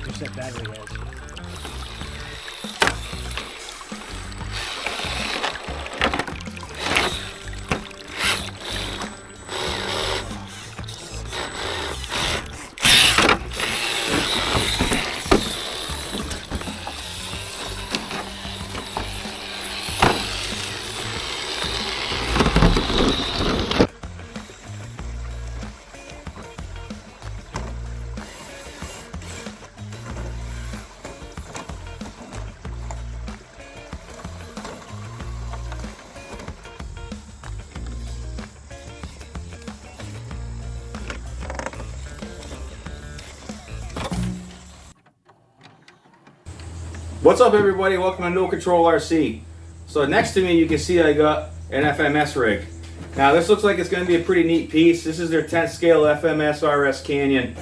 percent battery has. What's up, everybody? Welcome to No Control RC. So next to me you can see I got an FMS rig. Now this looks like it's going to be a pretty neat piece. This is their 10th scale FMS RS Canyon.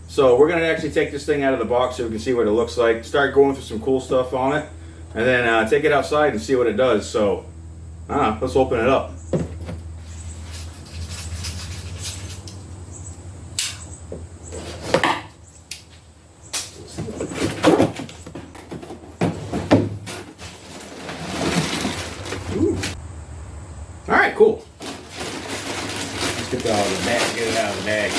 So we're going to actually take this thing out of the box so we can see what it looks like, start going through some cool stuff on it, and then take it outside and see what it does. So let's open it up. Alright, cool. Let's get that out of the bag, get it out of the bag.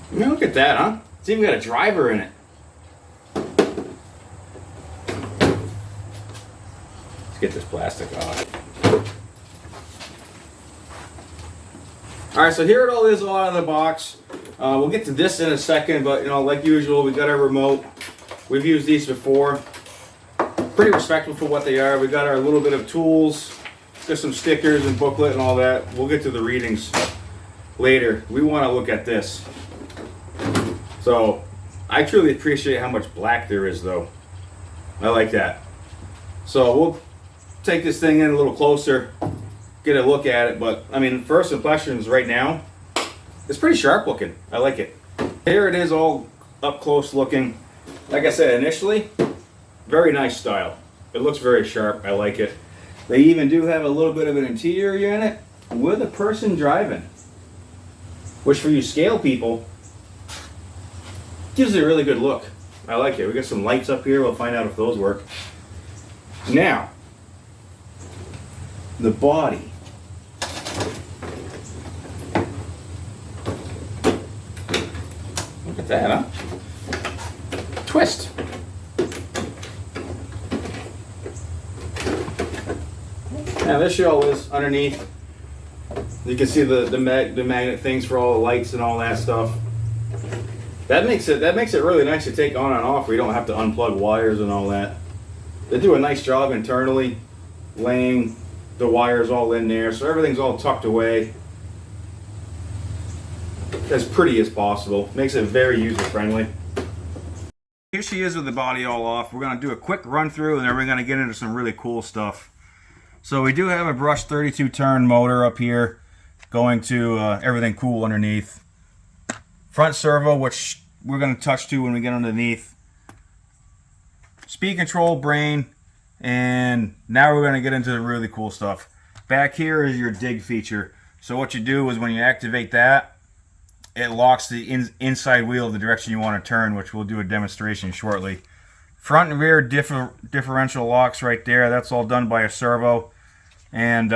I mean, look at that, huh? It's even got a driver in it. Let's get this plastic off. Alright, so here it all is all out of the box. We'll get to this in a second, but like usual, we got our remote. We've used these before. Pretty respectful for what they are. We got our little bit of tools, got some stickers and booklet and all that. We'll get to the readings later. We want to look at this. So I truly appreciate how much black there is, though. I like that. So we'll take this thing in a little closer, get a look at it. But I mean, first impressions right now, it's pretty sharp looking. I like it. Here it is all up close looking. Like I said, initially, very nice style. It looks very sharp. I like it. They even do have a little bit of an interior unit with a person driving, which for you scale people gives it a really good look. I like it. We got some lights up here. We'll find out if those work. Now, the body. Look at that, huh? Twist. Now this shell is underneath. You can see the magnet things for all the lights and all that stuff. That makes it really nice to take on and off where you don't have to unplug wires and all that. They do a nice job internally laying the wires all in there, so everything's all tucked away as pretty as possible. Makes it very user friendly. Here she is with the body all off. We're going to do a quick run through and then we're going to get into some really cool stuff. So we do have a brushed 32 turn motor up here going to everything cool underneath. Front servo, which we're going to touch to when we get underneath. Speed control, brain, and now we're going to get into the really cool stuff. Back here is your dig feature. So what you do is when you activate that, it locks the inside wheel of the direction you want to turn, which we'll do a demonstration shortly. Front and rear differential locks right there. That's all done by a servo. And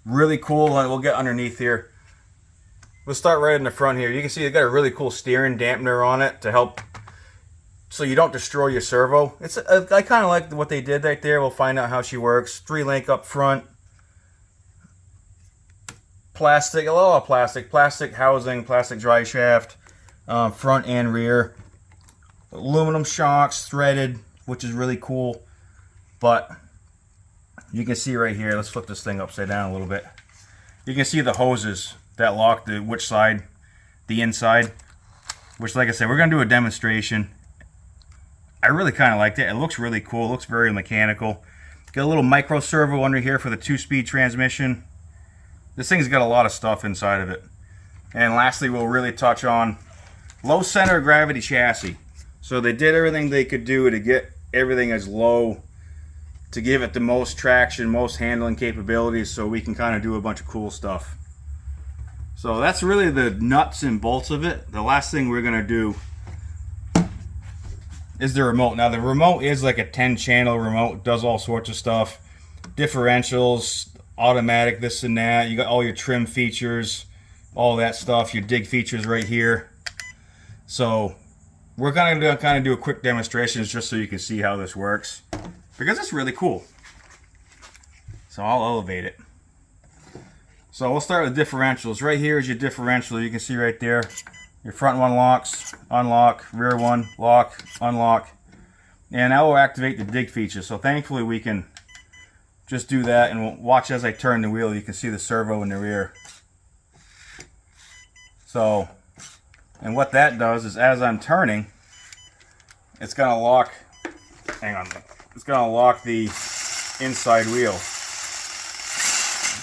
really cool. We'll get underneath here. We'll start right in the front here. You can see it's got a really cool steering dampener on it to help so you don't destroy your servo. I kind of like what they did right there. We'll find out how she works. 3-link up front. Plastic, a lot of plastic housing, plastic dry shaft, front and rear. Aluminum shocks, threaded, which is really cool. But you can see right here, let's flip this thing upside down a little bit. You can see the hoses that lock which side, the inside. Which, like I said, we're going to do a demonstration. I really kind of liked it. It looks really cool. It looks very mechanical. Got a little micro servo under here for the 2-speed transmission. This thing's got a lot of stuff inside of it. And lastly, we'll really touch on low center of gravity chassis. So they did everything they could do to get everything as low to give it the most traction, most handling capabilities, so we can kind of do a bunch of cool stuff. So that's really the nuts and bolts of it. The last thing we're gonna do is the remote. Now the remote is like a 10-channel remote, does all sorts of stuff. Differentials, automatic, this and that. You got all your trim features, all that stuff, your dig features right here. So we're gonna kind of do a quick demonstration just so you can see how this works, because it's really cool. So I'll elevate it. So we'll start with differentials. Right here is your differential. You can see right there, your front one locks, unlock, rear one, lock, unlock. And that will activate the dig feature. So thankfully we can just do that, and we'll watch as I turn the wheel. You can see the servo in the rear. So, and what that does is as I'm turning, it's gonna lock, hang on, it's gonna lock the inside wheel,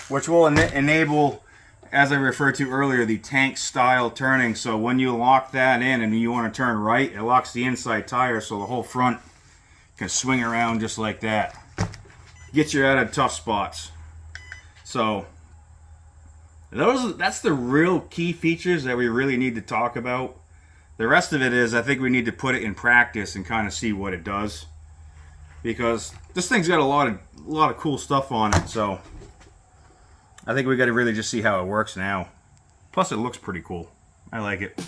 which will enable, as I referred to earlier, the tank style turning. So when you lock that in and you want to turn right, it locks the inside tire so the whole front can swing around just like that. Gets you out of tough spots. So that's the real key features that we really need to talk about. The rest of it is, I think we need to put it in practice and kind of see what it does, because this thing's got a lot of cool stuff on it. So I think we got to really just see how it works now. Plus it looks pretty cool. I like it.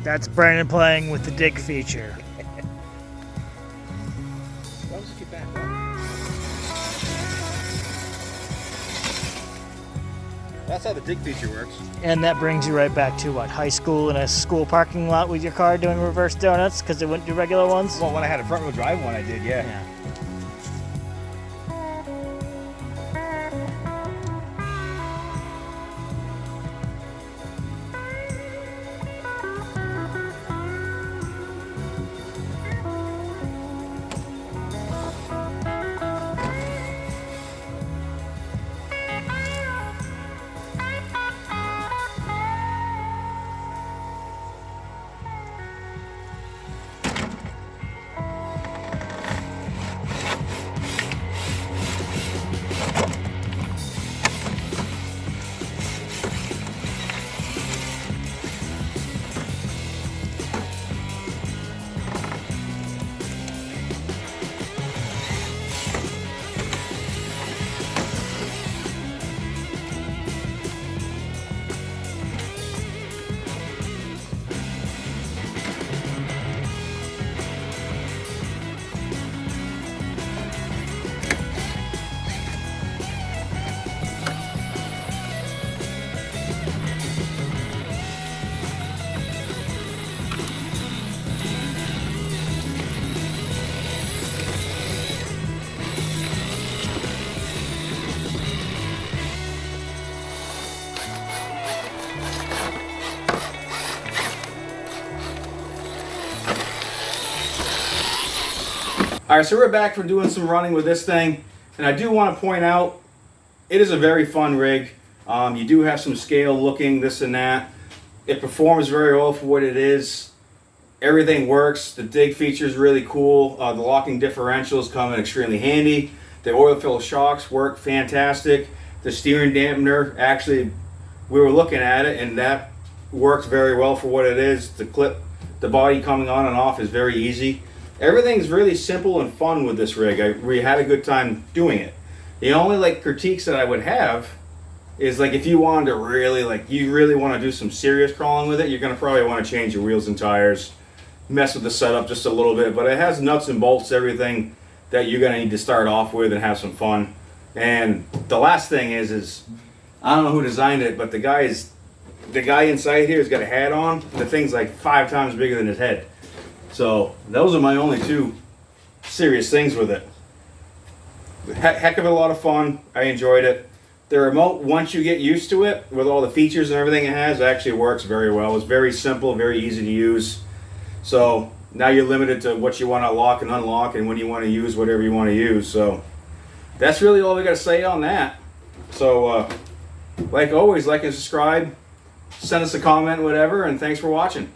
That's Brandon playing with the dig feature. That's how the dig feature works. And that brings you right back to what, high school in a school parking lot with your car doing reverse donuts because it wouldn't do regular ones? Well, when I had a front wheel drive one, I did, yeah. All right, so we're back from doing some running with this thing, and I do want to point out, it is a very fun rig. You do have some scale looking, this and that. It performs very well for what it is. Everything works. The dig feature is really cool. The locking differentials come in extremely handy. The oil-filled shocks work fantastic. The steering dampener, actually, we were looking at it, and that works very well for what it is. The clip, the body coming on and off is very easy. Everything's really simple and fun with this rig. We had a good time doing it. The only critiques that I would have is if you wanted to really you really want to do some serious crawling with it, you're gonna probably want to change your wheels and tires, mess with the setup just a little bit. But it has nuts and bolts, everything that you're gonna need to start off with and have some fun. And the last thing is I don't know who designed it, but the guy inside here has got a hat on. The thing's like 5 times bigger than his head. So those are my only 2 serious things with it. Heck of a lot of fun. I enjoyed it. The remote, once you get used to it, with all the features and everything it has, actually works very well. It's very simple, very easy to use. So now you're limited to what you want to lock and unlock and when you want to use whatever you want to use. So that's really all we got to say on that. So like always, like and subscribe, send us a comment, whatever, and thanks for watching.